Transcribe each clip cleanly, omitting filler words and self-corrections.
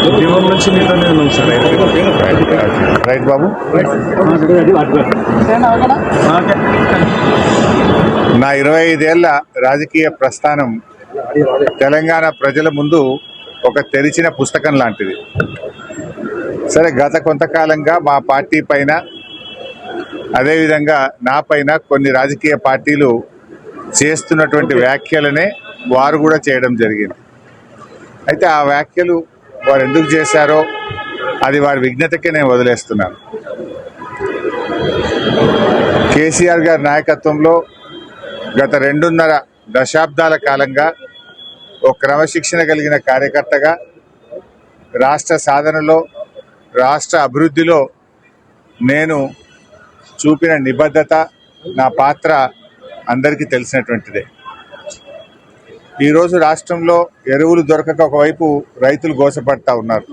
ఉద్యమం నుంచి మీతోనే ఉన్నాం సార్. రైట్ బాబు. నా 25 ఏళ్ల రాజకీయ ప్రస్థానం తెలంగాణ ప్రజల ముందు ఒక తెరిచిన పుస్తకం లాంటిది. సరే, గత కొంతకాలంగా మా పార్టీ పైన, అదేవిధంగా నా పైన కొన్ని రాజకీయ పార్టీలు చేస్తున్నటువంటి వ్యాఖ్యలనే వారు కూడా చేయడం జరిగింది. అయితే ఆ వ్యాఖ్యలు వారు ఎందుకు చేశారో అది వారి విజ్ఞతకే నేను వదిలేస్తున్నాను. కేసీఆర్ గారి నాయకత్వంలో గత 2.5 దశాబ్దాల కాలంగా ఒక క్రమశిక్షణ కలిగిన కార్యకర్తగా రాష్ట్ర సాధనలో, రాష్ట్ర అభివృద్ధిలో నేను చూపిన నిబద్ధత, నా పాత్ర అందరికీ తెలిసినటువంటిదే. ఈరోజు రాష్ట్రంలో ఎరువులు దొరకక ఒకవైపు రైతులు గోసపడతా ఉన్నారు,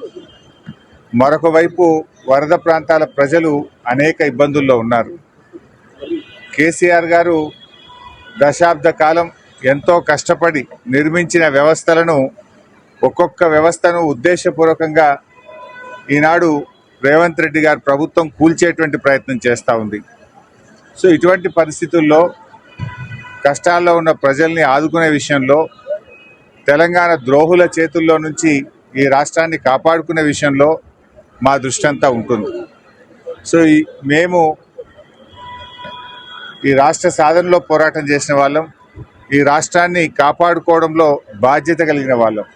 మరొక వైపు వరద ప్రాంతాల ప్రజలు అనేక ఇబ్బందుల్లో ఉన్నారు. కేసీఆర్ గారు దశాబ్ద కాలం ఎంతో కష్టపడి నిర్మించిన వ్యవస్థలను, ఒక్కొక్క వ్యవస్థను ఉద్దేశపూర్వకంగా ఈనాడు రేవంత్ రెడ్డి గారి ప్రభుత్వం కూల్చేటువంటి ప్రయత్నం చేస్తూ ఉంది. సో ఇటువంటి పరిస్థితుల్లో కష్టాల్లో ఉన్న ప్రజల్ని ఆదుకునే విషయంలో, తెలంగాణ ద్రోహుల చేతుల్లో నుంచి ఈ రాష్ట్రాన్ని కాపాడుకునే విషయంలో మా దృష్టి అంతా ఉంటుంది. సో మేము ఈ రాష్ట్ర సాధనలో పోరాటం చేసిన వాళ్ళం, ఈ రాష్ట్రాన్ని కాపాడుకోవడంలో బాధ్యత కలిగిన వాళ్ళం.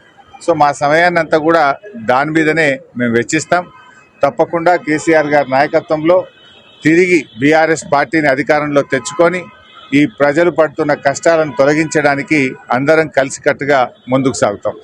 సో మా సమయాన్ని అంతా కూడా దాని మీదనే మేము వెచ్చిస్తాం. తప్పకుండా కేసీఆర్ గారి నాయకత్వంలో తిరిగి బీఆర్ఎస్ పార్టీని అధికారంలో తెచ్చుకొని ఈ ప్రజలు పడుతున్న కష్టాలను తొలగించడానికి అందరం కలిసికట్టుగా ముందుకు సాగుతాం.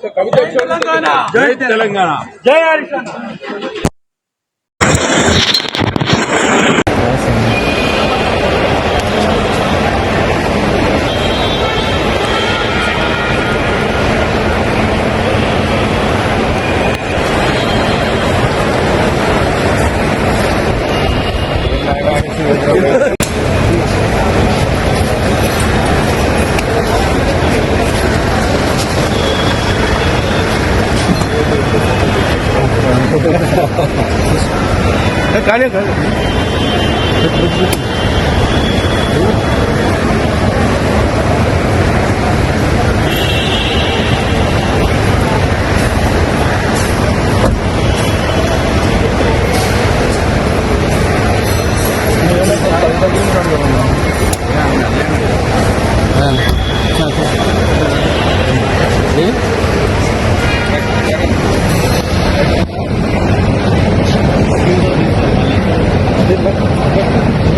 కానీ Thank you.